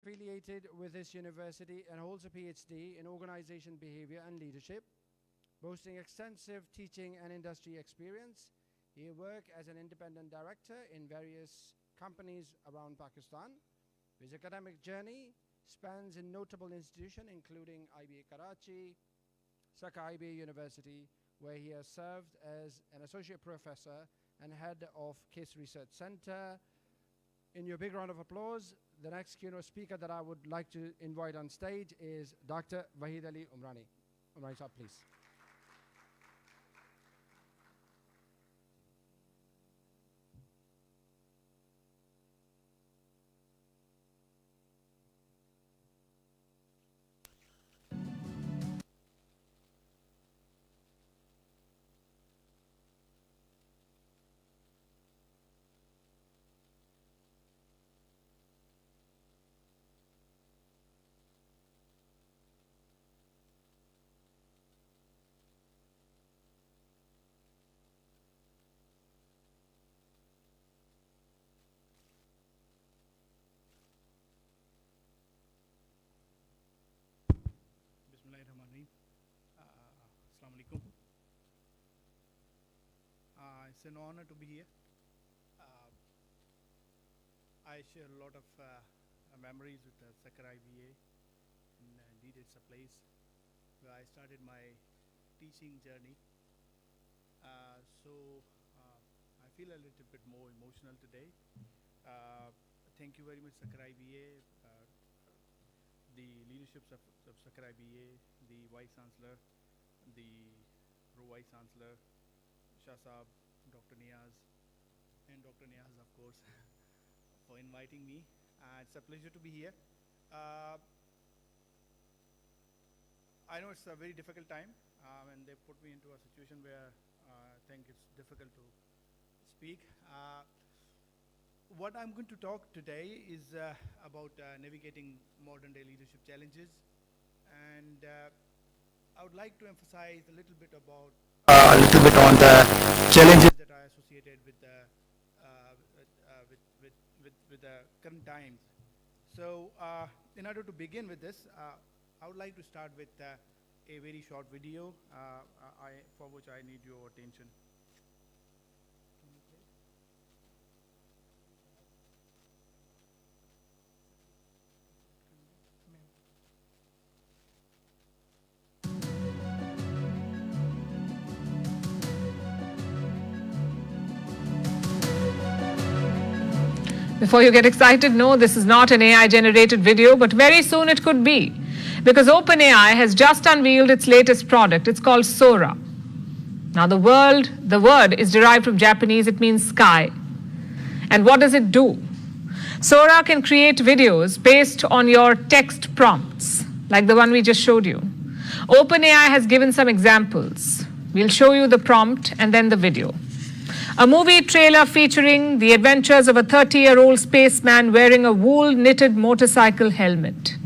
affiliated with this university and holds a PhD in organization behavior and leadership, boasting extensive teaching and industry experience. He worked as an independent director in various companies around Pakistan. His academic journey spans in notable institutions including IBA Karachi, Sukkur IBA University, where he has served as an associate professor and head of Case Research Center. In your big round of applause, the next keynote speaker that I would like to invite on stage is Dr. Wahid Ali Umrani. Umrani sir, please. Assalamu alaikum. It's an honor to be here. I share a lot of memories with Sukkur IBA, and indeed it's a place where I started my teaching journey. So I feel a little bit more emotional today. Thank you very much, Sukkur IBA, the leaderships of Sukkur IBA, the Vice Chancellor, the Pro-Vice Chancellor, Shah Saab, Dr. Niaz, and Dr. Niaz, of course, for inviting me. It's a pleasure to be here. I know it's a very difficult time, and they put me into a situation where I think it's difficult to speak. What I'm going to talk today is about navigating modern day leadership challenges, and I would like to emphasize a little bit about on the challenges that are associated with the current times. So, in order to begin with this, I would like to start with a very short video for which I need your attention. Before you get excited, no, this is not an AI-generated video, but very soon it could be, because OpenAI has just unveiled its latest product. It's called Sora. Now, the word is derived from Japanese. It means sky. And what does it do? Sora can create videos based on your text prompts, like the one we just showed you. OpenAI has given some examples. We'll show you the prompt and then the video. A movie trailer featuring the adventures of a 30-year-old spaceman wearing a wool-knitted motorcycle helmet.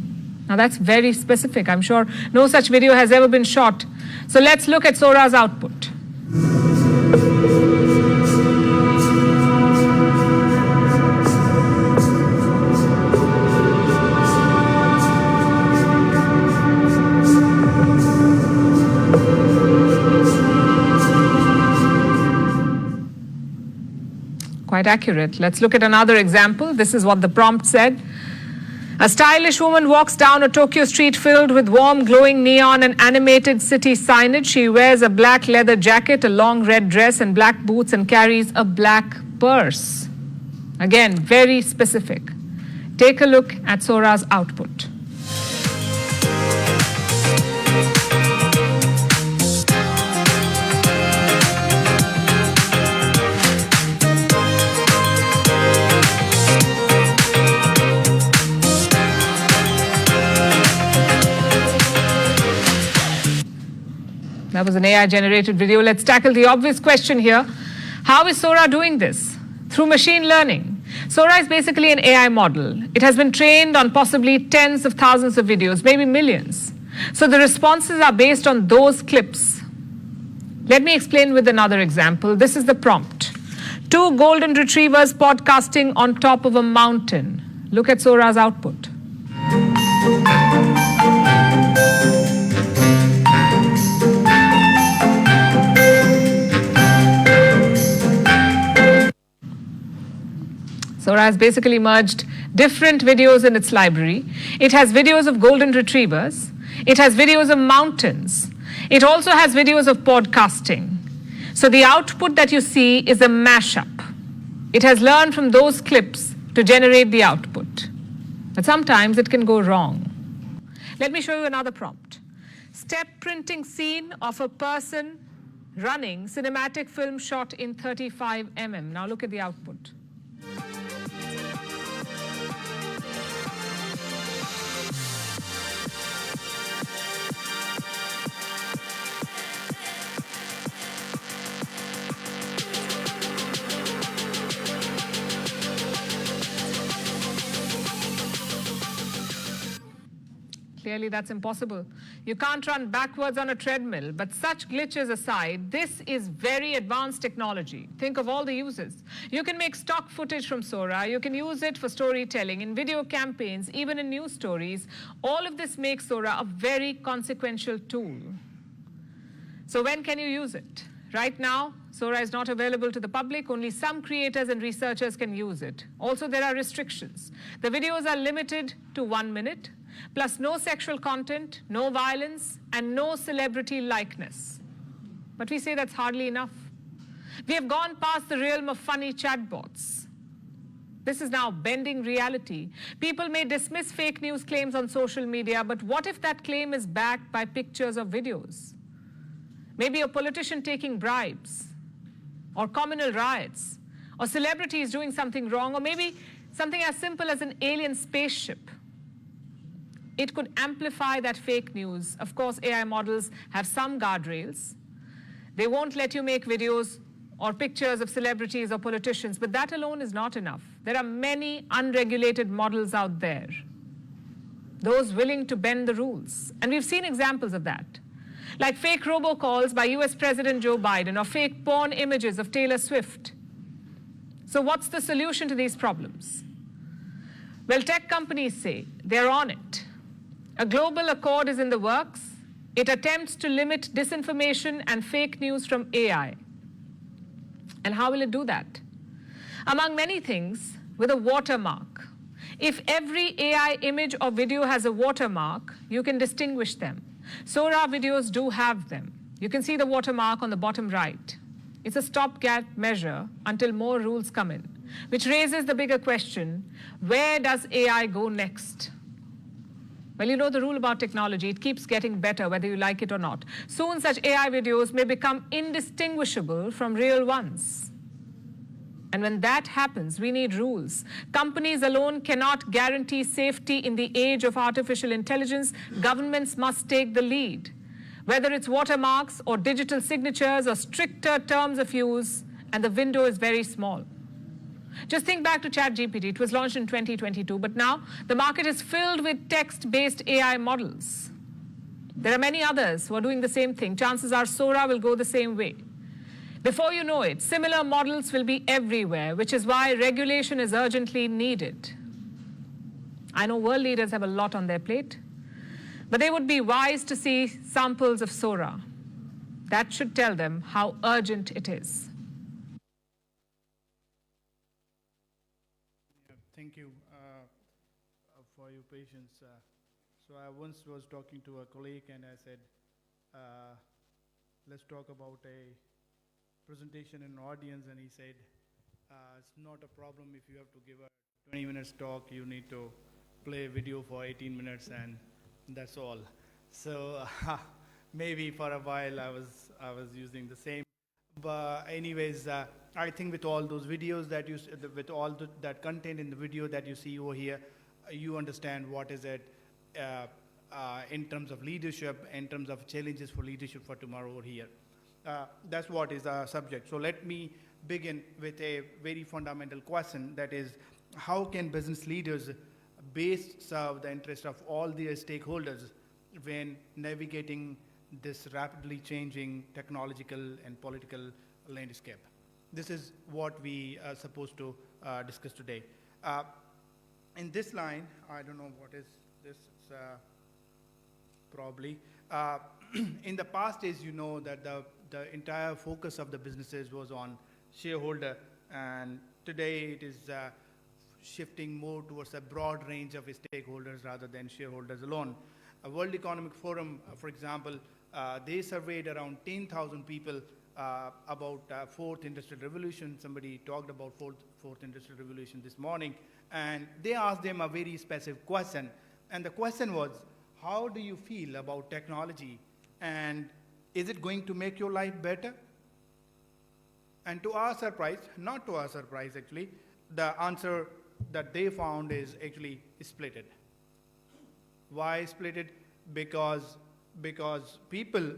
Now that's very specific. I'm sure no such video has ever been shot. So let's look at Sora's output. Quite accurate. Let's look at another example. This is what the prompt said. A stylish woman walks down a Tokyo street filled with warm, glowing neon and animated city signage. She wears a black leather jacket, a long red dress, and black boots, and carries a black purse. Again, very specific. Take a look at Sora's output. That was an AI-generated video. Let's tackle the obvious question here. How is Sora doing this? Through machine learning. Sora is basically an AI model. It has been trained on possibly tens of thousands of videos, maybe millions. So the responses are based on those clips. Let me explain with another example. This is the prompt. 2 golden retrievers podcasting on top of a mountain. Look at Sora's output. Sora has basically merged different videos in its library. It has videos of golden retrievers. It has videos of mountains. It also has videos of podcasting. So the output that you see is a mashup. It has learned from those clips to generate the output. But sometimes it can go wrong. Let me show you another prompt. Step printing scene of a person running cinematic film shot in 35 mm. Now look at the output. Clearly, that's impossible. You can't run backwards on a treadmill, but such glitches aside, this is very advanced technology. Think of all the uses. You can make stock footage from Sora. You can use it for storytelling, in video campaigns, even in news stories. All of this makes Sora a very consequential tool. So when can you use it? Right now, Sora is not available to the public. Only some creators and researchers can use it. Also, there are restrictions. The videos are limited to 1 minute. Plus no sexual content, no violence, and no celebrity likeness. But we say that's hardly enough. We have gone past the realm of funny chatbots. This is now bending reality. People may dismiss fake news claims on social media, but what if that claim is backed by pictures or videos? Maybe a politician taking bribes, or communal riots, or celebrities doing something wrong, or maybe something as simple as an alien spaceship. It could amplify that fake news. Of course, AI models have some guardrails. They won't let you make videos or pictures of celebrities or politicians, but that alone is not enough. There are many unregulated models out there, those willing to bend the rules. And we've seen examples of that, like fake robocalls by US President Joe Biden or fake porn images of Taylor Swift. So what's the solution to these problems? Well, tech companies say they're on it. A global accord is in the works. It attempts to limit disinformation and fake news from AI. And how will it do that? Among many things, with a watermark. If every AI image or video has a watermark, you can distinguish them. Sora videos do have them. You can see the watermark on the bottom right. It's a stopgap measure until more rules come in, which raises the bigger question, where does AI go next? Well, you know the rule about technology. It keeps getting better, whether you like it or not. Soon, such AI videos may become indistinguishable from real ones. And when that happens, we need rules. Companies alone cannot guarantee safety in the age of artificial intelligence. Governments must take the lead. Whether it's watermarks or digital signatures or stricter terms of use, and the window is very small. Just think back to ChatGPT. It was launched in 2022, but now the market is filled with text-based AI models. There are many others who are doing the same thing. Chances are Sora will go the same way. Before you know it, similar models will be everywhere, which is why regulation is urgently needed. I know world leaders have a lot on their plate, but they would be wise to see samples of Sora. That should tell them how urgent it is. Thank you for your patience. So I once was talking to a colleague and I said, let's talk about a presentation in an audience, and he said, it's not a problem if you have to give a 20 minutes talk, you need to play a video for 18 minutes and that's all. So maybe for a while I was using the same. But anyways, I think with all those videos that you, with all that content in the video that you see over here, you understand what is it in terms of leadership, in terms of challenges for leadership for tomorrow over here. That's what is our subject. So let me begin with a very fundamental question, that is, how can business leaders best serve the interest of all their stakeholders when navigating this rapidly changing technological and political landscape? This is what we are supposed to discuss today. In this line, I don't know what is this probably. Uh, in the past, as you know, that the entire focus of the businesses was on shareholder, and today it is shifting more towards a broad range of stakeholders rather than shareholders alone. A World Economic Forum, for example, they surveyed around 10,000 people about fourth industrial revolution. Somebody talked about fourth industrial revolution this morning, and they asked them a very specific question. And the question was, how do you feel about technology, and is it going to make your life better? And to our surprise, not to our surprise actually, the answer that they found is actually splitted. Why splitted? Because people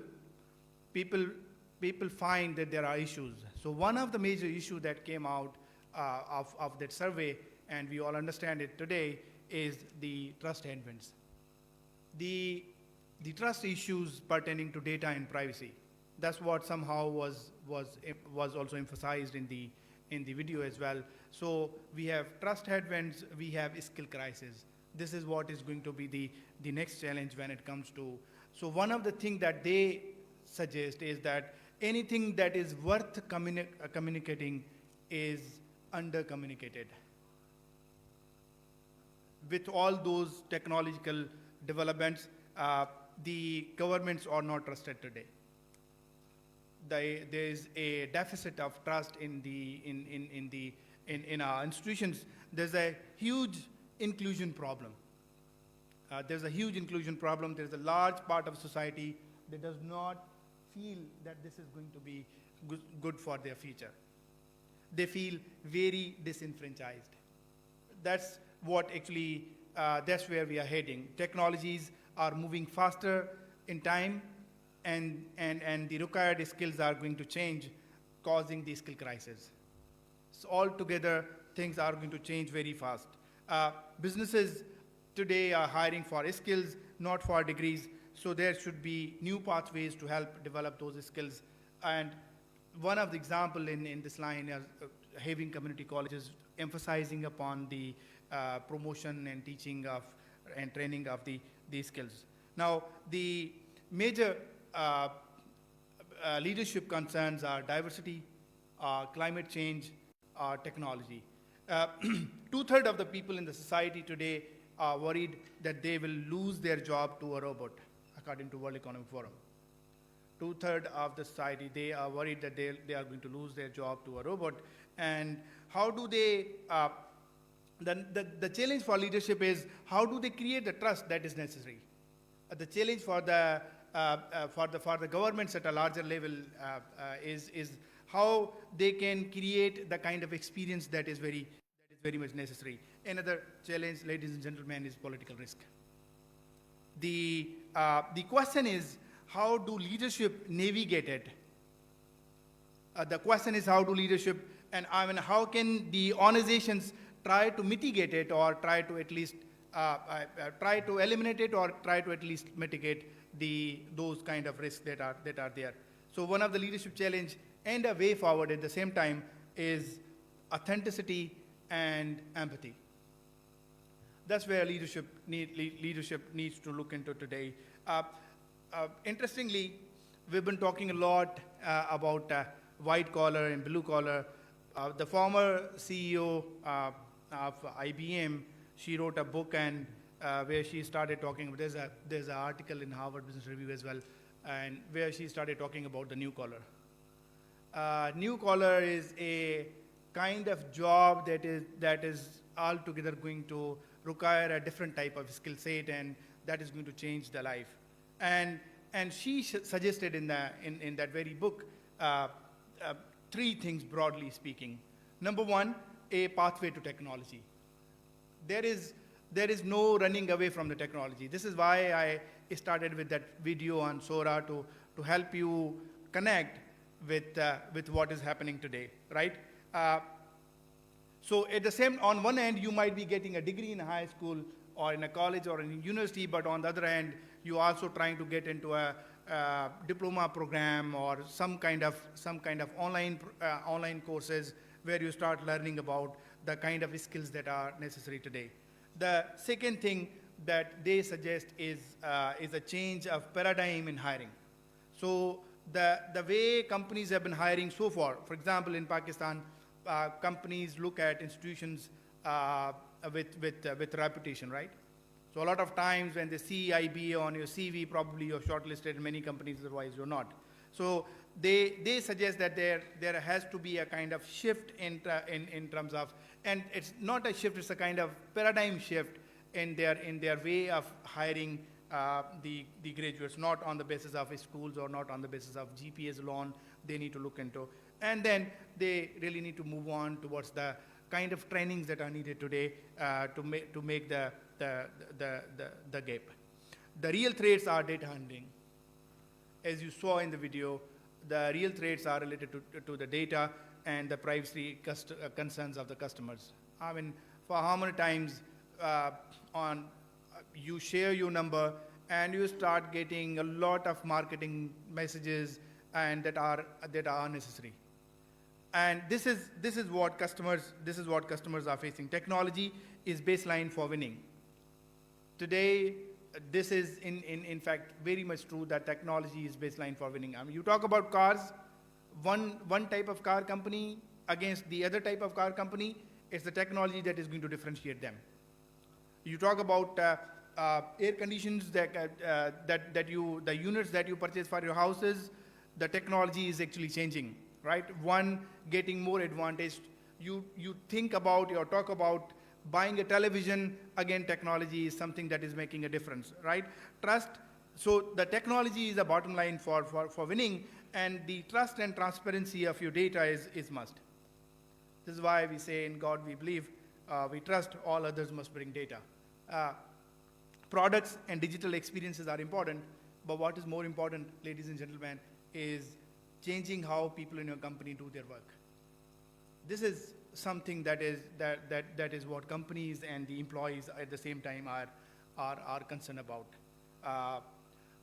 find that there are issues. So one of the major issues that came out of that survey, and we all understand it today, is the trust headwinds. The trust issues pertaining to data and privacy. That's what somehow was also emphasized in the video as well. So we have trust headwinds, we have skill crisis. This is what is going to be the next challenge when it comes to. So one of the things that they suggest is that anything that is worth communicating is under-communicated. With all those technological developments, the governments are not trusted today. There is a deficit of trust in our institutions. There's a huge inclusion problem. There's a large part of society that does not feel that this is going to be good for their future. They feel very disenfranchised. That's what actually, that's where we are heading. Technologies are moving faster in time, and the required skills are going to change, causing the skill crisis. So altogether, things are going to change very fast. Businesses today are hiring for skills, not for degrees, so there should be new pathways to help develop those skills. And one of the examples in this line is having community colleges emphasizing upon the promotion and teaching of and training of these skills. Now, the major leadership concerns are diversity, climate change, technology. 2/3 of the people in the society today are worried that they will lose their job to a robot, according to World Economic Forum. 2/3 of the society, they are worried that they are going to lose their job to a robot. And how do they, the challenge for leadership is, how do they create the trust that is necessary? The challenge for the governments at a larger level is how they can create the kind of experience that is very much necessary. Another challenge, ladies and gentlemen, is political risk. The question is, how do leadership navigate it? The question is, how do leadership, and I mean, how can the organizations try to mitigate it, or try to at least try to eliminate it, or try to at least mitigate those kind of risks that are there. So one of the leadership challenge and a way forward at the same time is authenticity and empathy. That's where leadership needs to look into today. Interestingly, we've been talking a lot about white collar and blue collar. The former CEO of IBM, she wrote a book, and where she started talking. There's an article in Harvard Business Review as well, and where she started talking about the new collar. New collar is a kind of job that is altogether going to require a different type of skill set, and that is going to change the life. And she suggested in that very book 3 things, broadly speaking. Number 1, a pathway to technology. There is no running away from the technology. This is why I started with that video on Sora to help you connect with what is happening today, right? So at the same, on one end, you might be getting a degree in a high school or in a college or in a university, but on the other hand, you're also trying to get into a diploma program or some kind of online courses where you start learning about the kind of skills that are necessary today. The second thing, that they suggest is a change of paradigm in hiring. So the way companies have been hiring so far, for example, in Pakistan, companies look at institutions with reputation, right? So a lot of times when they see IBA on your CV, probably you're shortlisted in many companies, otherwise you're not. So they suggest that there has to be a kind of shift in terms of, and it's not a shift, it's a kind of paradigm shift in their way of hiring the graduates, not on the basis of schools or not on the basis of GPAs alone. They need to look into, and then they really need to move on towards the kind of trainings that are needed today to make the gap. The real threats are data handling. As you saw in the video, the real threats are related to the data and the privacy concerns of the customers. I mean, for how many times you share your number and you start getting a lot of marketing messages and that are unnecessary. And this is what customers are facing. Technology is baseline for winning. Today, this is in fact very much true that technology is baseline for winning. I mean, you talk about cars, one type of car company against the other type of car company, it's the technology that is going to differentiate them. You talk about air conditions the units that you purchase for your houses, the technology is actually changing, right? One getting more advantaged. You think about or talk about buying a television, again, technology is something that is making a difference, right? Trust, so the technology is a bottom line for winning, and the trust and transparency of your data is must. This is why we say in God we believe, we trust, all others must bring data. Products and digital experiences are important, but what is more important, ladies and gentlemen, is changing how people in your company do their work. This is something that is what companies and the employees at the same time are concerned about.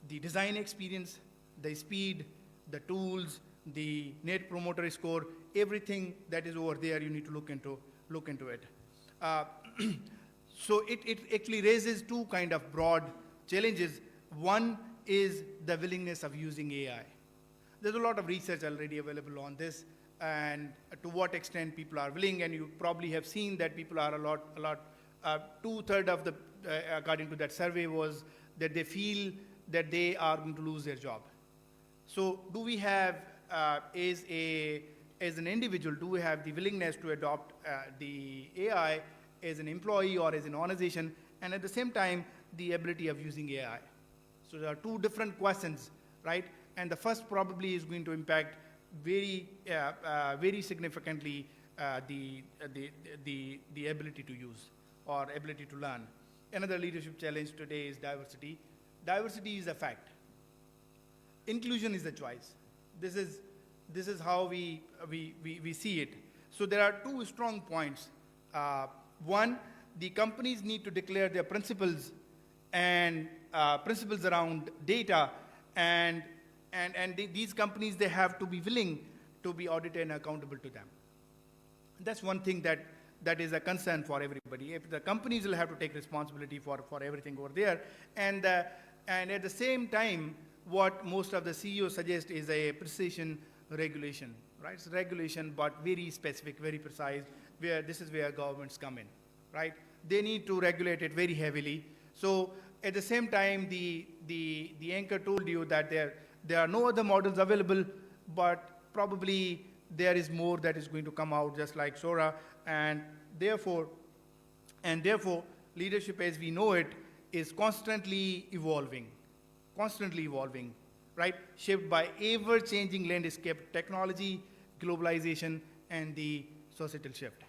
The design experience, the speed, the tools, the net promoter score, everything that is over there, you need to look into it. So it actually raises two kind of broad challenges. One is the willingness of using AI. There's a lot of research already available on this, and to what extent people are willing, and you probably have seen that people are a lot, 2/3 of the, according to that survey, was that they feel that they are going to lose their job. So do we have, as an individual, do we have the willingness to adopt the AI as an employee or as an organization, and at the same time, the ability of using AI? So there are two different questions, right? And the first probably is going to impact very significantly the ability to use or ability to learn. Another leadership challenge today is diversity. Diversity is a fact. Inclusion is a choice. This is how we see it. So there are two strong points. One, the companies need to declare their principles and principles around data, and these companies, they have to be willing to be audited and accountable to them. That's one thing that is a concern for everybody. If the companies will have to take responsibility for everything over there, and at the same time, what most of the CEOs suggest is a precision regulation, right? It's regulation, but very specific, very precise, where this is where governments come in, right? They need to regulate it very heavily. So at the same time, the anchor told you that there are no other models available, but probably there is more that is going to come out, just like Sora, and therefore, leadership as we know it is constantly evolving, right? Shaped by ever-changing landscape, technology, globalization, and the societal shift,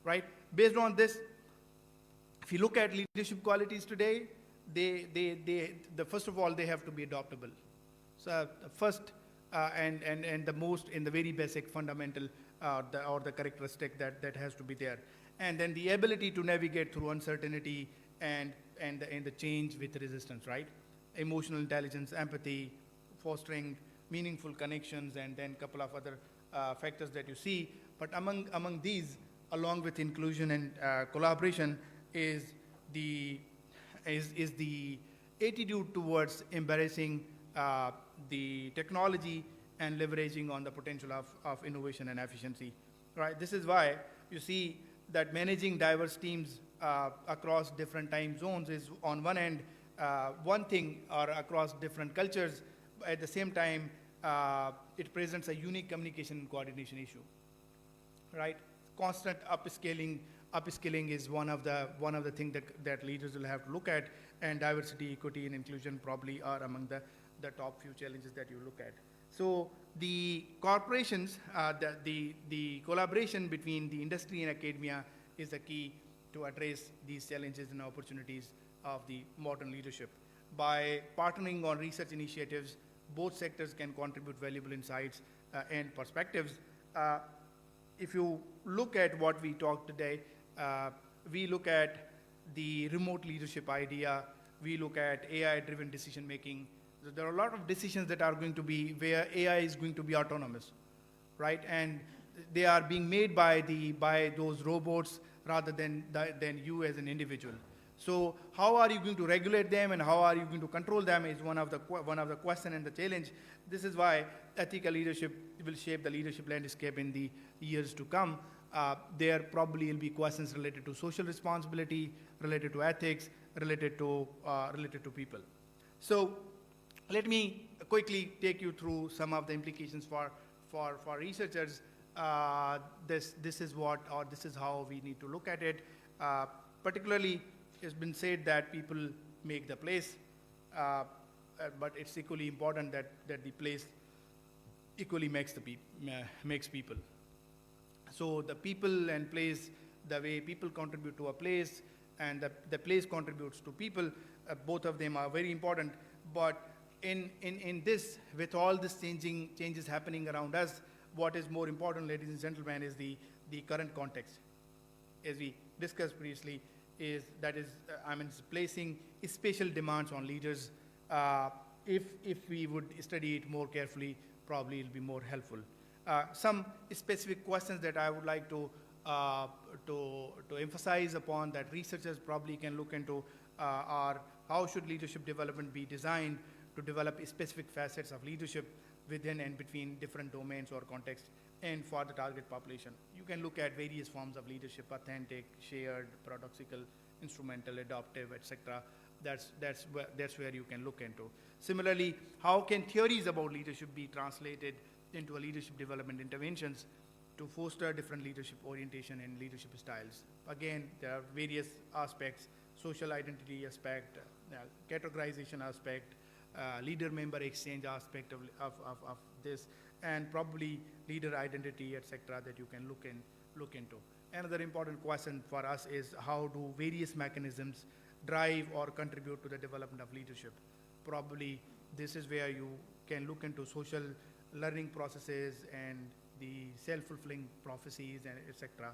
right? Based on this, if you look at leadership qualities today, first of all, they have to be adoptable. So the first and the most, in the very basic fundamental or the characteristic that has to be there. And then the ability to navigate through uncertainty and the change with resistance, right? Emotional intelligence, empathy, fostering meaningful connections, and then a couple of other factors that you see. But among these, along with inclusion and collaboration, is the is the attitude towards embracing the technology and leveraging on the potential of innovation and efficiency, right? This is why you see that managing diverse teams across different time zones is on one end one thing, or across different cultures. At the same time, it presents a unique communication and coordination issue, right? Constant upskilling is one of the things that leaders will have to look at, and diversity, equity, and inclusion probably are among the top few challenges that you look at. So the corporations, the collaboration between the industry and academia is the key to address these challenges and opportunities of the modern leadership. By partnering on research initiatives, both sectors can contribute valuable insights and perspectives. If you look at what we talked today, we look at the remote leadership idea, we look at AI-driven decision making. There are a lot of decisions that are going to be where AI is going to be autonomous, right? And they are being made by those robots rather than you as an individual. So how are you going to regulate them and how are you going to control them is one of the question and the challenge. This is why ethical leadership will shape the leadership landscape in the years to come. There probably will be questions related to social responsibility, related to ethics, related to people. So let me quickly take you through some of the implications for researchers. This is how we need to look at it. Particularly, it's been said that people make the place, but it's equally important that the place equally makes people. So the people and place, the way people contribute to a place and the place contributes to people, both of them are very important. But in this, with all this changes happening around us, what is more important, ladies and gentlemen, is the current context. As we discussed previously, is placing special demands on leaders. If we would study it more carefully, probably it'll be more helpful. Some specific questions that I would like to emphasize upon that researchers probably can look into are how should leadership development be designed to develop specific facets of leadership within and between different domains or contexts and for the target population. You can look at various forms of leadership: authentic, shared, paradoxical, instrumental, adaptive, etc. That's where you can look into. Similarly, how can theories about leadership be translated into a leadership development interventions to foster different leadership orientation and leadership styles? Again, there are various aspects: social identity aspect, categorization aspect, leader-member exchange aspect of this, and probably leader identity, etc., that you can look into. Another important question for us is how do various mechanisms drive or contribute to the development of leadership? Probably this is where you can look into social learning processes and the self-fulfilling prophecies, and etc.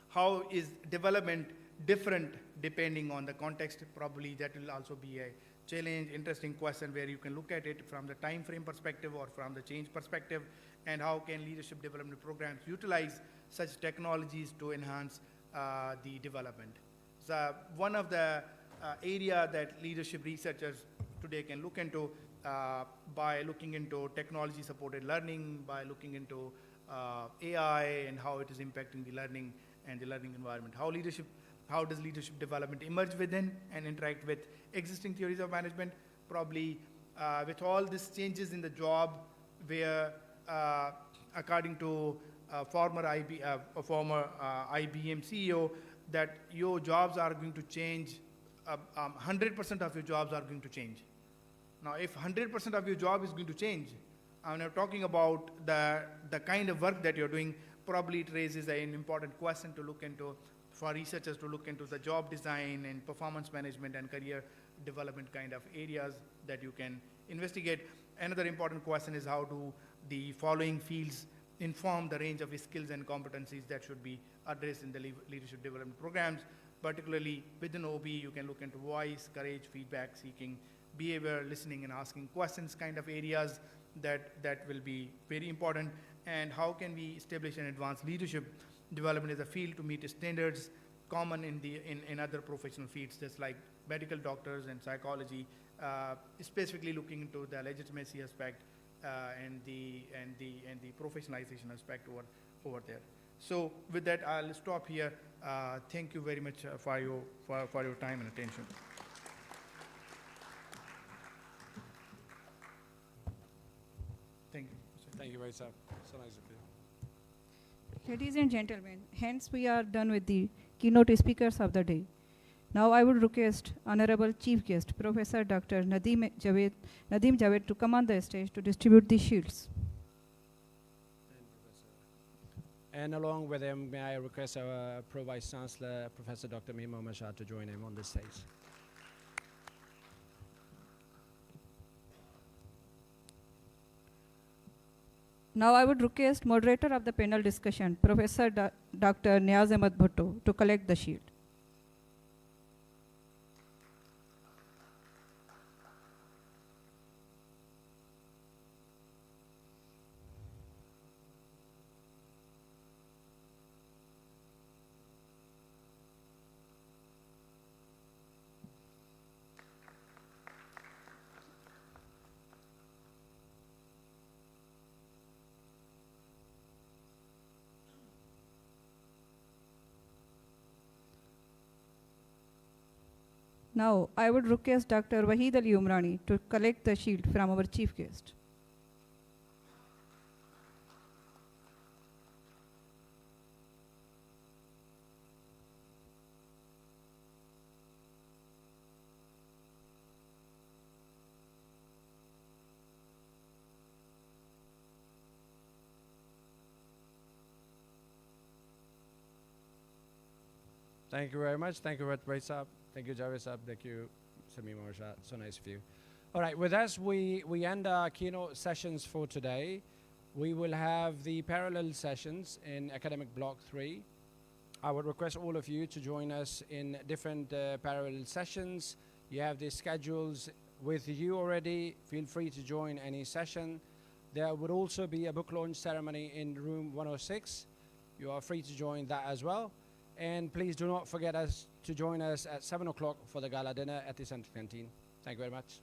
How is development different depending on the context? Probably that will also be a challenge, interesting question where you can look at it from the time frame perspective or from the change perspective, and how can leadership development programs utilize such technologies to enhance the development. So one of the area that leadership researchers today can look into by looking into technology supported learning, by looking into AI and how it is impacting the learning and the learning environment. How does leadership development emerge within and interact with existing theories of management? Probably with all these changes in the job where according to former IBM CEO, that your jobs are going to change, 100% of your jobs are going to change. Now, if 100% of your job is going to change, I'm not talking about the kind of work that you're doing, probably it raises an important question to look into, for researchers to look into the job design and performance management and career development kind of areas that you can investigate. Another important question is how do the following fields inform the range of skills and competencies that should be addressed in the leadership development programs. Particularly within OB, you can look into voice, courage, feedback seeking, behavior, listening and asking questions kind of areas that will be very important. And how can we establish and advance leadership development as a field to meet standards common in other professional fields, just like medical doctors and psychology, specifically looking into the legitimacy aspect and the professionalization aspect over there. So with that, I'll stop here. Thank you very much for your time and attention. Thank you. Thank you, Vaisab. So nice of you. Ladies and gentlemen, hence we are done with the keynote speakers of the day. Now I would request Honorable Chief Guest, Professor Dr. Nadeem Javed to come on the stage to distribute the shields. And along with him, may I request our Pro Vice Chancellor, Professor Dr. Mir Mohammad Shah, to join him on the stage. Now I would request moderator of the panel discussion, Professor Dr. Niaz Ahmed Bhutto, to collect the shield. Now, I would request Dr. Waheed Ali Umrani to collect the shield from our chief guest. Thank you very much. Thank you, Vaisab. Thank you, Javed Saab. Thank you, Samir Mohammad. So nice of you. All right, with us, we end our keynote sessions for today. We will have the parallel sessions in Academic Block 3. I would request all of you to join us in different parallel sessions. You have the schedules with you already. Feel free to join any session. There would also be a book launch ceremony in room 106. You are free to join that as well. And please do not forget to join us at 7 o'clock for the gala dinner at the Central Canteen. Thank you very much.